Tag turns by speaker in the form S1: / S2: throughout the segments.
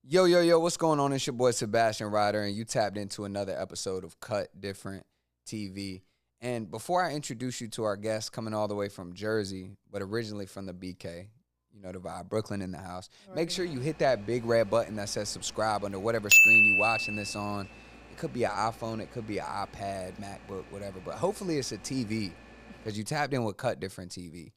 S1: Yo, yo, yo, what's going on? It's your boy Sebastian Ryder, and you tapped into another episode of Cut Different TV. And before I introduce you to our guest coming all the way from Jersey, but originally from the BK, you know the vibe, Brooklyn in the house, make sure you hit that big red button that says subscribe under whatever screen you watching this on. It could be an iPhone, it could be an iPad, MacBook, whatever, but hopefully it's a TV because you tapped in with Cut Different TV.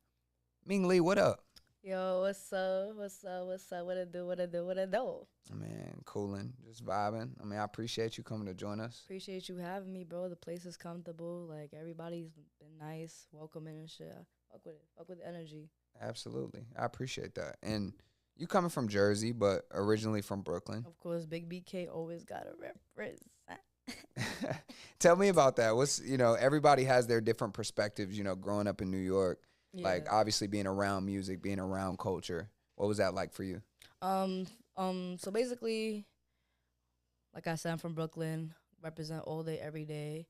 S1: Ming Lee, what up?
S2: Yo, what's up? What's up? What's up? What it do? What it do? What it do?
S1: Man, cooling, just vibing. I mean, I appreciate you coming to join us.
S2: Appreciate you having me, bro. The place is comfortable. Like everybody's been nice, welcoming and shit. Fuck with it. Fuck with the energy.
S1: Absolutely. I appreciate that. And you coming from Jersey, but originally from Brooklyn.
S2: Of course, Big BK always gotta represent.
S1: Tell me about that. Everybody has their different perspectives, growing up in New York, like obviously being around music, being around culture. What was that like for you?
S2: So basically, like I said, I'm from Brooklyn, represent all day, every day.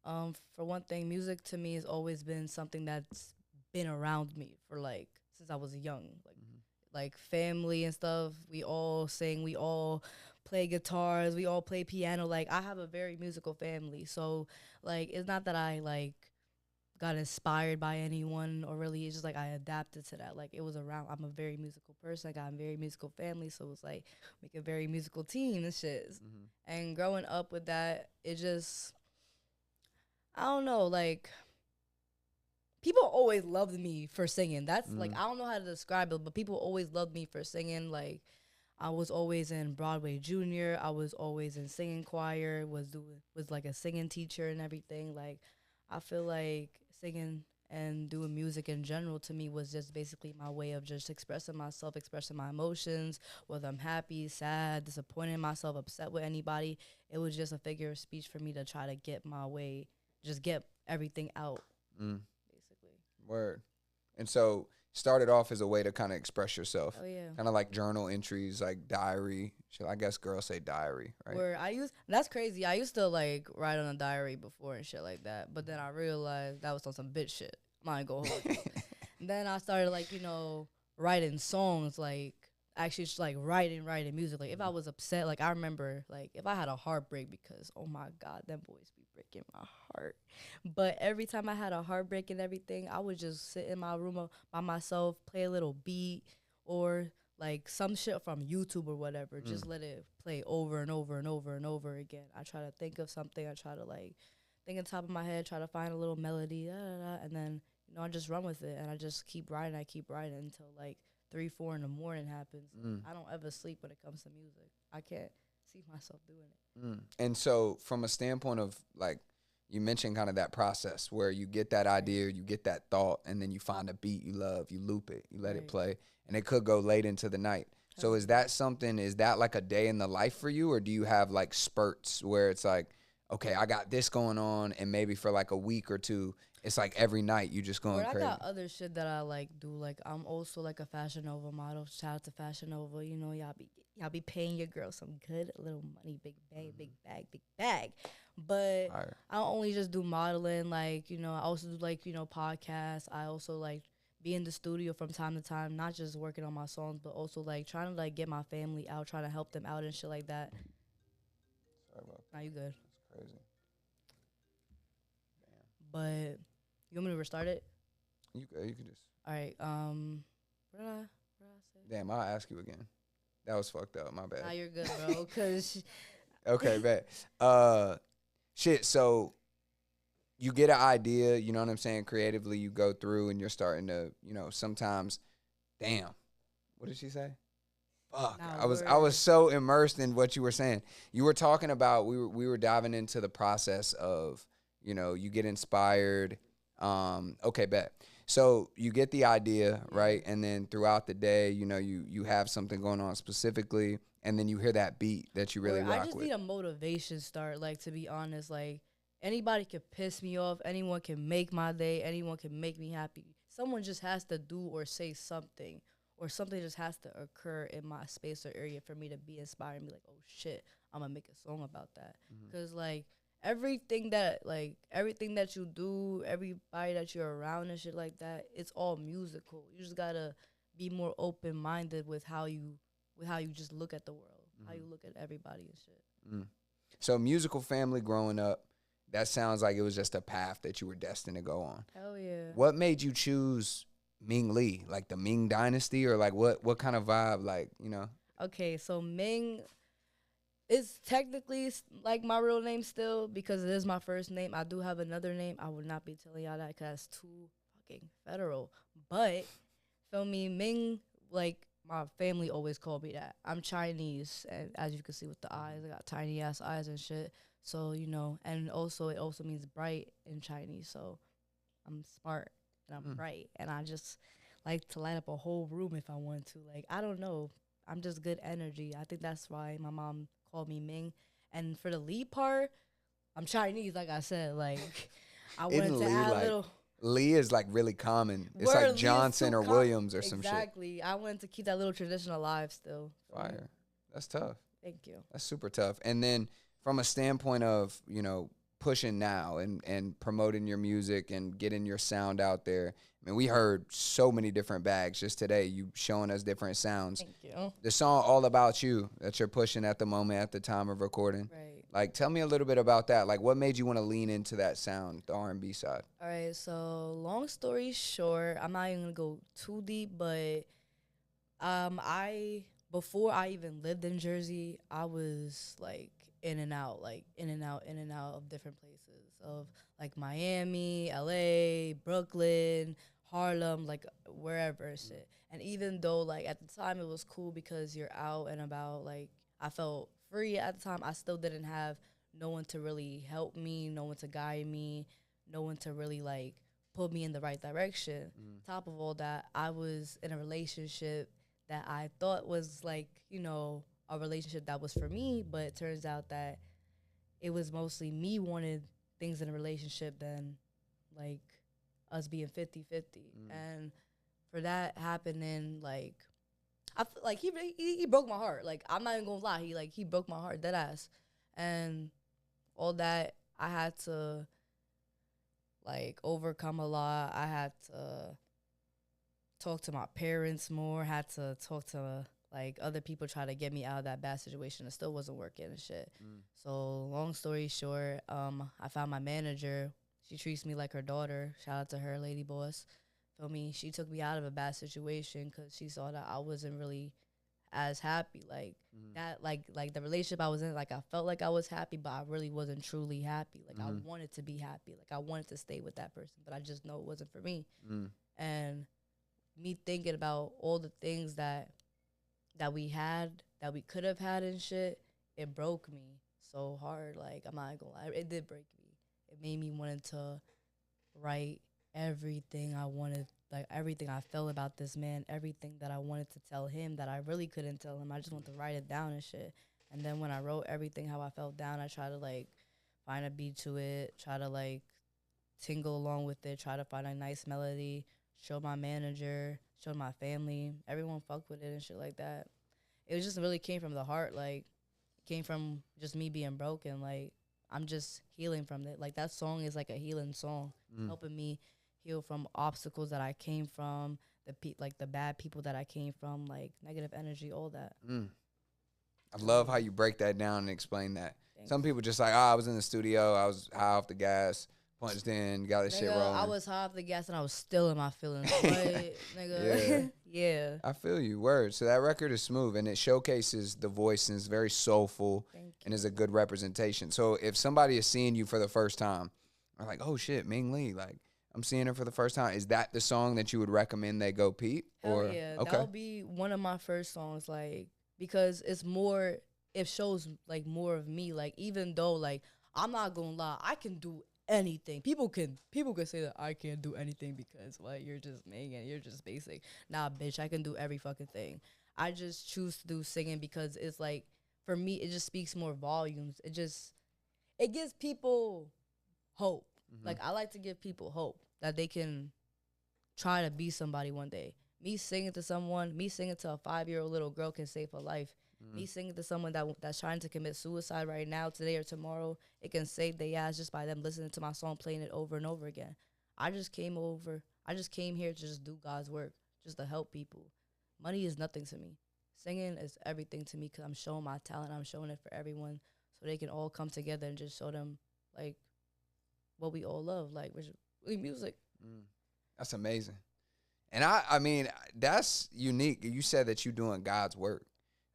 S2: For one thing, music to me has always been something that's been around me for like since I was young. Like family and stuff. We all sing, we all play guitars, we all play piano. Like I have a very musical family. So like it's not that I like got inspired by anyone or really it's just like I adapted to that. Like it was around. I'm a very musical person. I got a very musical family, so it's like make a very musical team and shit. And growing up with that, it just I don't know, like people always loved me for singing. That's like I don't know how to describe it, but people always loved me for singing. Like I was always in Broadway Junior. I was always in singing choir. Was like a singing teacher and everything. Like I feel like singing and doing music in general to me was just basically my way of just expressing myself, expressing my emotions, whether I'm happy, sad, disappointed in myself, upset with anybody. It was just a figure of speech for me to try to get my way, just get everything out, basically.
S1: Word. And so started off as a way to kind of express yourself.
S2: Oh, yeah.
S1: Kind of like journal entries, like diary. I guess girls say diary, right?
S2: Where that's crazy. I used to like write on a diary before and shit like that, but then I realized that was on some bitch shit. I'm not gonna go hold you. Then I started like writing songs, like actually just like writing music. Like if I was upset, like I remember like if I had a heartbreak because oh my god, them boys be breaking my heart. But every time I had a heartbreak and everything, I would just sit in my room by myself, play a little beat or like some shit from YouTube or whatever. Just let it play over and over and over and over again. I try to think of something. I try to like think on top of my head, try to find a little melody, and then I just run with it and I just keep writing. I keep writing until like 3, 4 in the morning happens. I don't ever sleep when it comes to music. I can't see myself doing it.
S1: And so from a standpoint of like, you mentioned kind of that process where you get that idea, you get that thought, and then you find a beat you love, you loop it, you let it play, and it could go late into the night. So is that like a day in the life for you, or do you have like spurts where it's like, okay, I got this going on, and maybe for like a week or two, it's like every night you just going crazy?
S2: I got other shit that I like do. Like I'm also like a Fashion Nova model. Shout out to Fashion Nova. Y'all be paying your girl some good little money, big bag, big bag, big bag. But I don't only just do modeling. Like I also do like podcasts. I also like be in the studio from time to time, not just working on my songs, but also like trying to like get my family out, trying to help them out and shit like that.
S1: Sorry about that.
S2: Now you good.
S1: That's crazy.
S2: But you want me to restart it?
S1: You could just.
S2: All right. What did I say?
S1: Damn, I'll ask you again. That was fucked up. My bad.
S2: Now you're good, bro. Cause
S1: Okay, bet. Shit. So you get an idea. You know what I'm saying? Creatively, you go through and you're starting to, sometimes. Damn. What did she say? Fuck.
S2: Nah,
S1: I was so immersed in what you were saying. You were talking about we were diving into the process of, you get inspired. Okay, bet. So you get the idea, right? And then throughout the day, you have something going on specifically, and then you hear that beat that you really rock with.
S2: I just need a motivation start, like, to be honest. Like, anybody can piss me off. Anyone can make my day. Anyone can make me happy. Someone just has to do or say something, or something just has to occur in my space or area for me to be inspired and be like, oh, shit, I'm going to make a song about that. Because, like, everything that you do, everybody that you're around and shit like that, it's all musical. You just gotta be more open minded with how you just look at the world. how you look at everybody and shit.
S1: Mm. So musical family growing up, that sounds like it was just a path that you were destined to go on.
S2: Hell yeah.
S1: What made you choose Ming Lee, like the Ming Dynasty, or like what kind of vibe, like, you know?
S2: Okay, so Ming is technically like my real name still because it is my first name. I do have another name. I would not be telling y'all that because it's too fucking federal. But feel me, Ming, like my family always called me that. I'm Chinese, and as you can see with the eyes, I got tiny ass eyes and shit. So you know, and also it also means bright in Chinese. So I'm smart and I'm bright, and I just like to light up a whole room if I want to. Like I don't know, I'm just good energy. I think that's why my mom called me Ming. And for the lead part, I'm Chinese, like I said. Like I wanted
S1: Isn't
S2: to
S1: Lee
S2: add a
S1: like
S2: little.
S1: Lee is like really common. It's
S2: Word,
S1: like
S2: Lee is
S1: Johnson
S2: too
S1: or Williams or some shit.
S2: Exactly. I wanted to keep that little tradition alive still.
S1: Fire. That's tough.
S2: Thank you.
S1: That's super tough. And then from a standpoint of, you know, pushing now and promoting your music and getting your sound out there. I mean, we heard so many different bags just today. You showing us different sounds.
S2: Thank you.
S1: The song All About You that you're pushing at the moment at the time of recording.
S2: Right.
S1: Like, tell me a little bit about that. Like, what made you want to lean into that sound, the R&B side?
S2: All right. So long story short, I'm not even gonna go too deep, but I before I even lived in Jersey, I was like in and out, like in and out, in and out of different places of like Miami, LA, Brooklyn, Harlem, like wherever and shit. And even though like at the time it was cool because you're out and about, like I felt free at the time, I still didn't have no one to really help me, no one to guide me, no one to really like put me in the right direction. Top of all that, I was in a relationship that I thought was like, you know, a relationship that was for me, but it turns out that it was mostly me wanted things in a relationship than like us being 50-50. And for that happening, like I feel like he broke my heart. Like I'm not even gonna lie, he broke my heart, dead ass. And all that I had to like overcome a lot. I had to talk to my parents more, had to talk to like other people, try to get me out of that bad situation. It still wasn't working and shit. So long story short, I found my manager. She treats me like her daughter. Shout out to her, lady boss. Feel me? She took me out of a bad situation because she saw that I wasn't really as happy. Like that, like the relationship I was in, like I felt like I was happy, but I really wasn't truly happy. Like I wanted to be happy. Like I wanted to stay with that person, but I just know it wasn't for me. And me thinking about all the things that we had, that we could have had and shit, it broke me so hard. Like I'm not gonna lie, it did break me. It made me wanting to write everything I wanted, like everything I felt about this man, everything that I wanted to tell him that I really couldn't tell him. I just wanted to write it down and shit. And then when I wrote everything how I felt down, I tried to like find a beat to it, try to like tingle along with it, try to find a nice melody, show my manager, show my family, everyone fucked with it and shit like that. It was just really came from the heart, like came from just me being broken. Like I'm just healing from it. Like that song is like a healing song, helping me heal from obstacles that I came from, like the bad people that I came from, like negative energy, all that.
S1: I love how you break that down and explain that.
S2: Thanks.
S1: Some people just like, I was in the studio, I was high off the gas, punched in, got this shit rolling.
S2: I was high off the gas and I was still in my feelings. Like, nigga, yeah.
S1: I feel you. Word. So that record is smooth and it showcases the voice and is very soulful and is a good representation. So if somebody is seeing you for the first time, or like, oh shit, Ming Lee, like I'm seeing her for the first time. Is that the song that you would recommend they go peep?
S2: Hell yeah. Okay. That would be one of my first songs, like, because it's more, it shows like more of me. Like, even though like I'm not gonna lie, I can do anything. People can say that I can't do anything because what, you're just Megan, you're just basic. Nah, bitch, I can do every fucking thing. I just choose to do singing because it's like, for me, it just speaks more volumes. It gives people hope. Like I like to give people hope that they can try to be somebody one day. Me singing to someone, me singing to a 5-year-old little girl can save her life. Me singing to someone that's trying to commit suicide right now, today or tomorrow, it can save their ass just by them listening to my song, playing it over and over again. I just came here to just do God's work, just to help people. Money is nothing to me. singing is everything to me because I'm showing my talent. I'm showing it for everyone so they can all come together and just show them like what we all love, like which is really music.
S1: Mm. That's amazing. And I mean, that's unique. You said that you're doing God's work.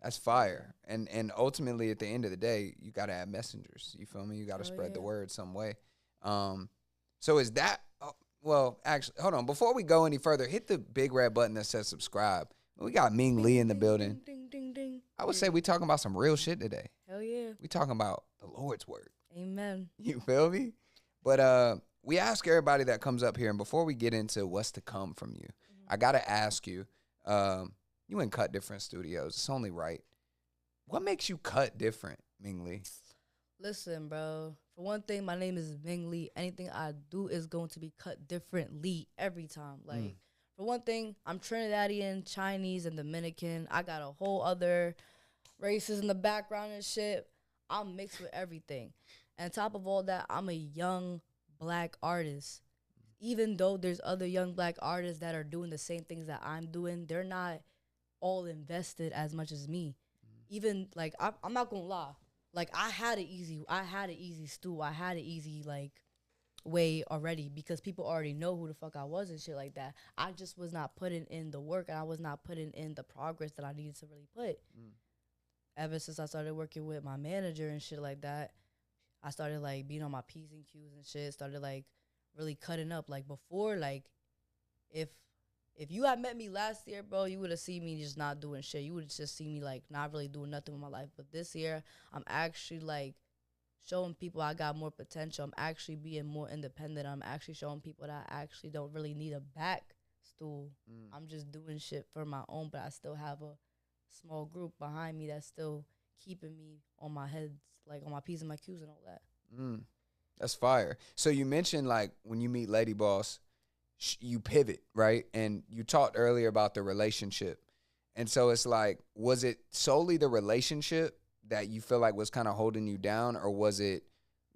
S1: That's fire. And ultimately, at the end of the day, you got to have messengers. You feel me? You got to spread the word some way. So is that? Well, actually, hold on. Before we go any further, hit the big red button that says subscribe. We got Ming Lee in the building.
S2: Ding, ding, ding.
S1: I would say we talking about some real shit today.
S2: Hell yeah.
S1: We talking about the Lord's work.
S2: Amen.
S1: You feel me? But we ask everybody that comes up here, and before we get into what's to come from you, I gotta ask you. You in Cut Different Studios. It's only right. What makes you cut different, Ming Lee?
S2: Listen, bro. For one thing, my name is Ming Lee. Anything I do is going to be cut differently every time. Like, for one thing, I'm Trinidadian, Chinese, and Dominican. I got a whole other races in the background and shit. I'm mixed with everything. And on top of all that, I'm a young black artist. Even though there's other young black artists that are doing the same things that I'm doing, they're not all invested as much as me. Even, like, I'm not gonna lie. Like, I had an easy stool. I had an easy, like, way already because people already know who the fuck I was and shit like that. I just was not putting in the work and I was not putting in the progress that I needed to really put. Ever since I started working with my manager and shit like that, I started, like, being on my P's and Q's and shit, started, like, really cutting up. Like, before, like, if you had met me last year, bro, you would have seen me just not doing shit. You would just see me, like, not really doing nothing with my life. But this year, I'm actually, like, showing people I got more potential. I'm actually being more independent. I'm actually showing people that I actually don't really need a back stool. I'm just doing shit for my own, but I still have a small group behind me that's still keeping me on my heads, like, on my P's and my Q's and all that.
S1: That's fire. So you mentioned, like, when you meet Lady Boss, you pivot, right? And you talked earlier about the relationship. And so it's like, was it solely the relationship that you feel like was kind of holding you down? Or was it,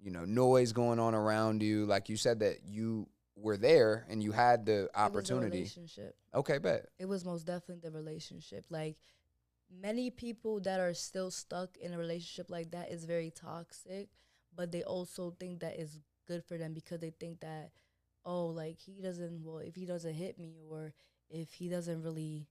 S1: noise going on around you? Like you said that you were there and you had the opportunity.
S2: It was the relationship.
S1: Okay, bet.
S2: It was most definitely the relationship. Like, many people that are still stuck in a relationship like that is very toxic, but they also think that it's good for them because they think that, oh, like, if he doesn't hit me or if he doesn't really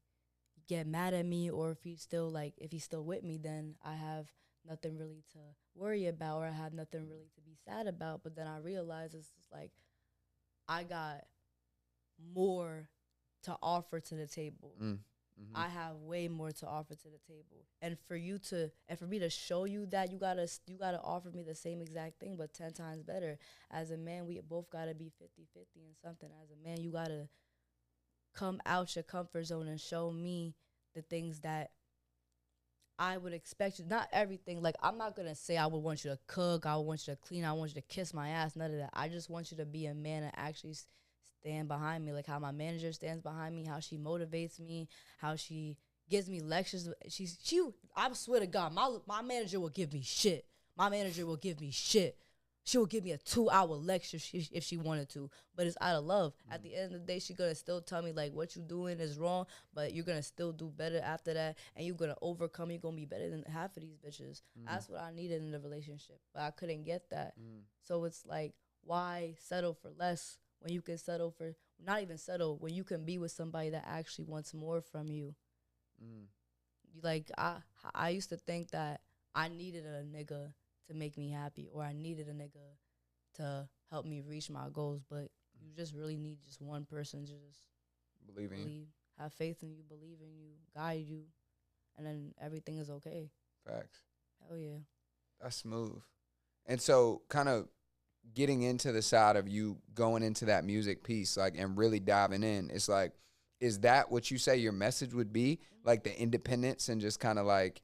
S2: get mad at me or if he's still with me, then I have nothing really to worry about or I have nothing really to be sad about. But then I realized it's just like I got more to offer to the table. I have way more to offer to the table. And for me to show you that, you gotta offer me the same exact thing, but 10 times better. As a man, we both gotta be 50-50 in something. As a man, you gotta come out your comfort zone and show me the things that I would expect you. Not everything. Like, I'm not gonna say I would want you to cook, I would want you to clean, I want you to kiss my ass, none of that. I just want you to be a man and actually stand behind me, like how my manager stands behind me, how she motivates me, how she gives me lectures. I swear to God, my manager will give me shit. My manager will give me shit. She will give me a 2-hour lecture if she wanted to, but it's out of love. At the end of the day, she's gonna still tell me, like, what you doing is wrong, but you're gonna still do better after that, and you're gonna overcome. You're gonna be better than half of these bitches. That's what I needed in the relationship, but I couldn't get that. So it's like, why settle for less when you can settle for, not even settle, when you can be with somebody that actually wants more from you. Like, I used to think that I needed a nigga to make me happy, or I needed a nigga to help me reach my goals, but you just really need just one person to just believe, have faith in you, believe in you, guide you, and then everything is okay.
S1: Facts.
S2: Hell yeah.
S1: That's smooth. And so, kind of getting into the side of you going into that music piece, like, and really diving in, it's like, is that what you say your message would be? Like, the independence, and just kind of like,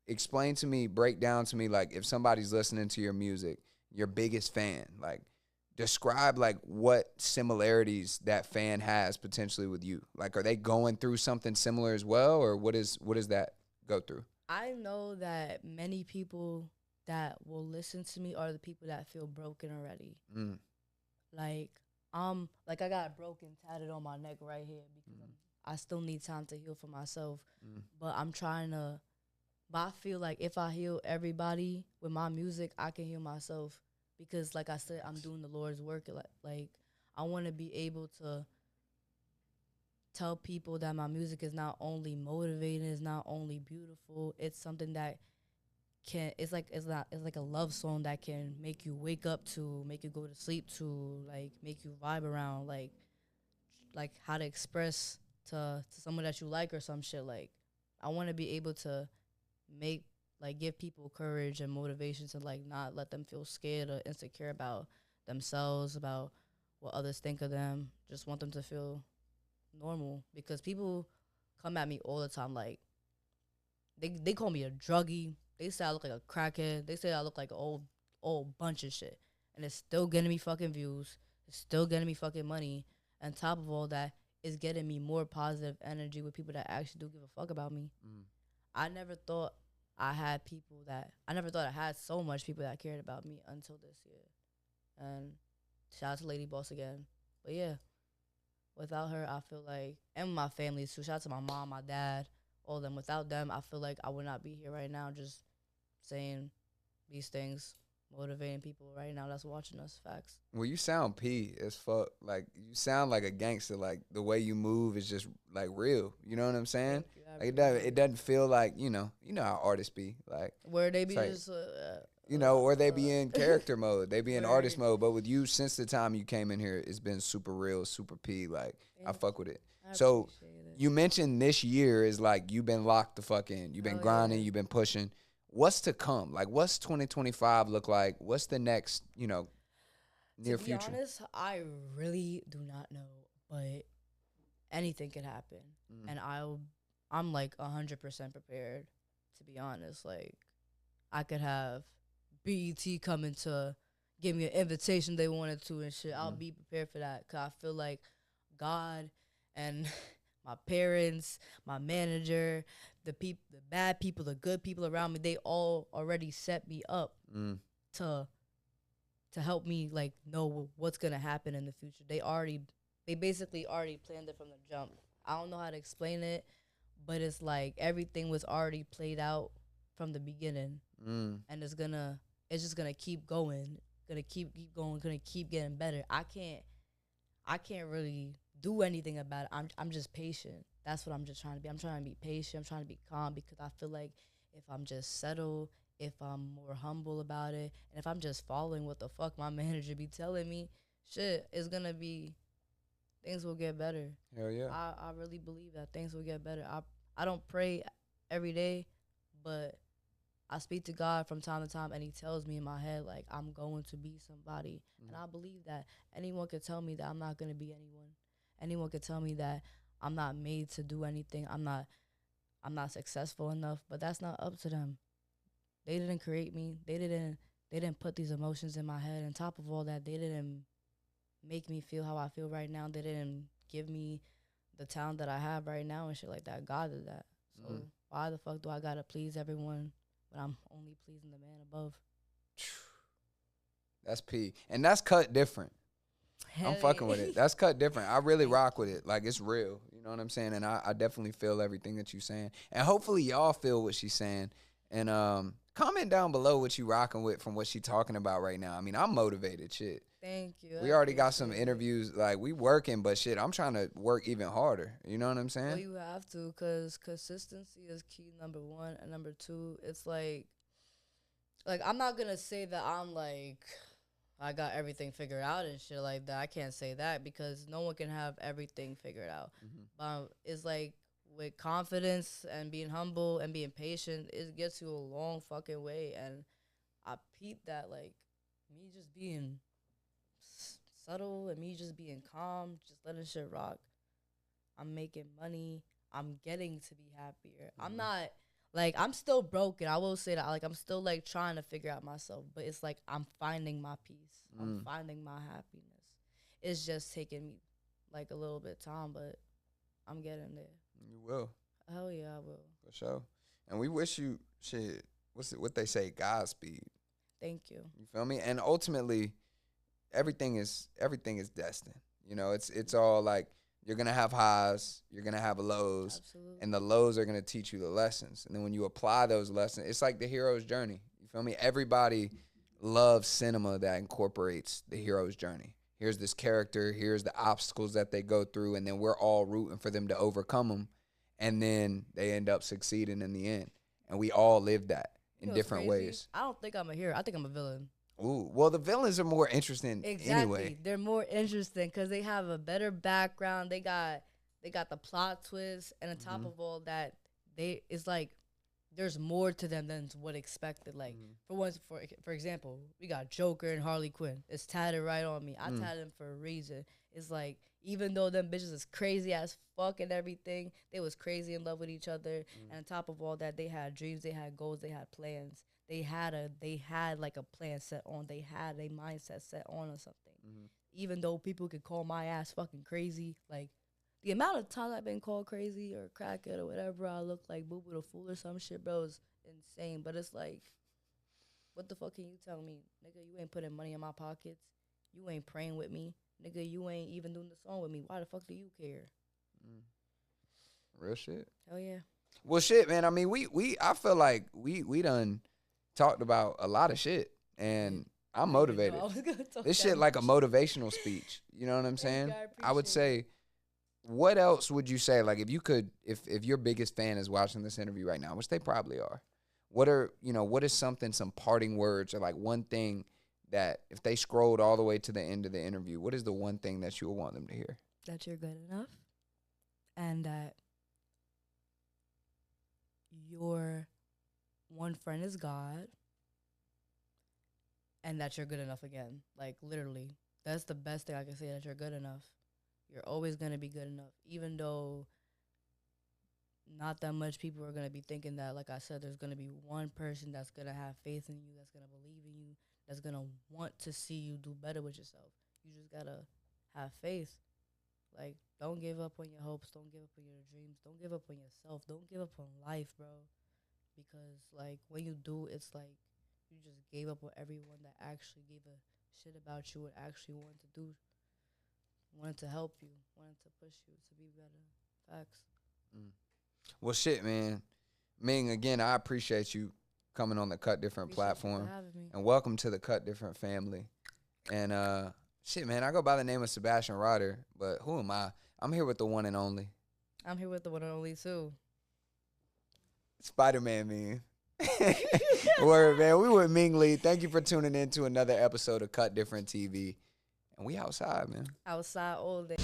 S1: explain to me, break down to me, like, if somebody's listening to your music, your biggest fan, like, describe, like, what similarities that fan has potentially with you. Like, are they going through something similar as well, or what does that go through?
S2: I know that many people that will listen to me are the people that feel broken already. Like I got broken tatted on my neck right here because I still need time to heal for myself.
S1: Mm.
S2: But I'm trying to. But I feel like if I heal everybody with my music, I can heal myself because, like I said, I'm doing the Lord's work. Like I want to be able to tell people that my music is not only motivating, it's not only beautiful, it's something that can it's like a love song that can make you wake up to, make you go to sleep to, like make you vibe around, like how to express to someone that you like or some shit. Like I want to be able to make like give people courage and motivation to like not let them feel scared or insecure about themselves, about what others think of them. Just want them to feel normal because people come at me all the time like they call me a druggie. They say I look like a crackhead. They say I look like an old bunch of shit. And it's still getting me fucking views. It's still getting me fucking money. And top of all that, it's getting me more positive energy with people that actually do give a fuck about me.
S1: Mm.
S2: I never thought I never thought I had so much people that cared about me until this year. And shout out to Lady Boss again. But yeah, without her, I feel like, and my family too. Shout out to my mom, my dad, all of them. Without them, I feel like I would not be here right now just saying these things, motivating people right now that's watching us. Facts.
S1: Well, you sound P as fuck. Like you sound like a gangster. Like the way you move is just like real. You know what I'm saying?
S2: Thank you.
S1: Like it doesn't feel like you know how artists be like
S2: Where they be
S1: like,
S2: just,
S1: or they be in character mode, they be in artist
S2: Word.
S1: mode. But with you, since the time you came in here, it's been super real, super P. Like I
S2: Thank
S1: fuck with it.
S2: I
S1: So
S2: appreciate it.
S1: you mentioned this year is like you've been locked the fuck in. You've been
S2: Hell
S1: grinding.
S2: yeah.
S1: You've been pushing. What's to come? Like what's 2025 look like? What's the next
S2: To
S1: near
S2: be
S1: future?
S2: honest, I really do not know, but anything could happen,
S1: Mm.
S2: and I'm like 100% prepared. To be honest, like I could have BET coming to give me an invitation they wanted to and shit. I'll
S1: Mm.
S2: be prepared for that because I feel like God and my parents, my manager, the bad people, the good people around me, they all already set me up
S1: Mm.
S2: to help me like know what's gonna happen in the future. They basically already planned it from the jump. I don't know how to explain it, but it's like everything was already played out from the beginning,
S1: Mm.
S2: and it's just gonna keep going, gonna keep going, gonna keep getting better. I can't really do anything about it. I'm just patient. That's what I'm just trying to be. I'm trying to be patient. I'm trying to be calm because I feel like if I'm just settled, if I'm more humble about it, and if I'm just following what the fuck my manager be telling me, shit, it's gonna be things will get better.
S1: Hell yeah.
S2: I really believe that things will get better. I don't pray every day, but I speak to God from time to time, and He tells me in my head like I'm going to be somebody, and I believe that. Anyone could tell me that I'm not gonna be anyone. Anyone could tell me that I'm not made to do anything. I'm not successful enough, but that's not up to them. They didn't create me. They didn't put these emotions in my head. And top of all that, they didn't make me feel how I feel right now. They didn't give me the talent that I have right now and shit like that. God did that. So
S1: Mm.
S2: why the fuck do I gotta please everyone when I'm only pleasing the man above?
S1: That's P. And that's cut different. I'm fucking with it. That's cut different. I really rock with it. Like it's real. You know what I'm saying? And I definitely feel everything that you're saying. And hopefully y'all feel what she's saying. And comment down below what you rocking with from what she talking about right now. I mean, I'm motivated. Shit.
S2: Thank you.
S1: We
S2: I
S1: already got some
S2: appreciate it.
S1: interviews. Like we working, but shit, I'm trying to work even harder. You know what I'm saying?
S2: Well, you have to, cause consistency is key. Number one, and number two, it's like I'm not gonna say that I'm like I got everything figured out and shit like that. I can't say that because no one can have everything figured out. It's like with confidence and being humble and being patient, it gets you a long fucking way. And I peep that like me just being subtle and me just being calm, just letting shit rock. I'm making money. I'm getting to be happier. I'm not like I'm still broken. I will say that like I'm still like trying to figure out myself, but it's like I'm finding my peace. I'm finding my happiness. It's just taking me like a little bit of time, but I'm getting there.
S1: You will.
S2: Hell yeah, I will.
S1: For sure. And we wish you shit. What's it, what they say? Godspeed.
S2: Thank you.
S1: You feel me? And ultimately, everything is destined. You know, it's all like You're going to have highs. You're going to have lows.
S2: Absolutely.
S1: And the lows are going to teach you the lessons. And then when you apply those lessons, it's like the hero's journey. You feel me? Everybody loves cinema that incorporates the hero's journey. Here's this character. Here's the obstacles that they go through. And then we're all rooting for them to overcome them. And then they end up succeeding in the end. And we all live that in different ways.
S2: I don't think I'm a hero. I think I'm a villain.
S1: Ooh, well, the villains are more interesting anyway.
S2: They're more interesting because they have a better background. They got the plot twist, and on top of all that, it's like there's more to them than what expected. Like for example, we got Joker and Harley Quinn. It's tatted right on me. I tatted them for a reason. It's like even though them bitches is crazy as fuck and everything, they was crazy in love with each other. And on top of all that, they had dreams, they had goals, they had plans. They had like a plan set on. They had a mindset set on or something. Even though people could call my ass fucking crazy, like the amount of times I've been called crazy or crackhead or whatever, I look like Boo Boo the Fool or some shit, bro, is insane. But it's like, what the fuck can you tell me? Nigga, you ain't putting money in my pockets. You ain't praying with me. Nigga, you ain't even doing the song with me. Why the fuck do you care?
S1: Real shit.
S2: Hell yeah.
S1: Well, shit, man. I mean, I feel like we done talked about a lot of shit, and I'm motivated. This shit like a motivational speech. You know what I'm saying? I would say, what else would you say? Like, if you could, if your biggest fan is watching this interview right now, which they probably are, what is some parting words or like one thing that if they scrolled all the way to the end of the interview, what is the one thing that you would want them to hear?
S2: That you're good enough, and that your one friend is God, and that you're good enough again. Like, literally, that's the best thing I can say, that you're good enough. You're always going to be good enough, even though not that much people are going to be thinking that. Like I said, there's going to be one person that's going to have faith in you, that's going to believe in you, that's going to want to see you do better with yourself. You just got to have faith. Like, don't give up on your hopes. Don't give up on your dreams. Don't give up on yourself. Don't give up on life, bro. Because, like, when you do, it's like you just gave up on everyone that actually gave a shit about you and actually wanted to do, wanted to help you, wanted to push you to be better. Facts.
S1: Well, shit, man. Ming, again, I appreciate you coming on the Cut Different platform. And welcome to the Cut Different family. And, shit, man, I go by the name of Sebastian Ryder, but who am I? I'm here with the one and only.
S2: I'm here with the one and only, too.
S1: Spider-Man, man. Word, man. We with Ming Lee. Thank you for tuning in to another episode of Cut Different TV. And we outside, man.
S2: Outside all day.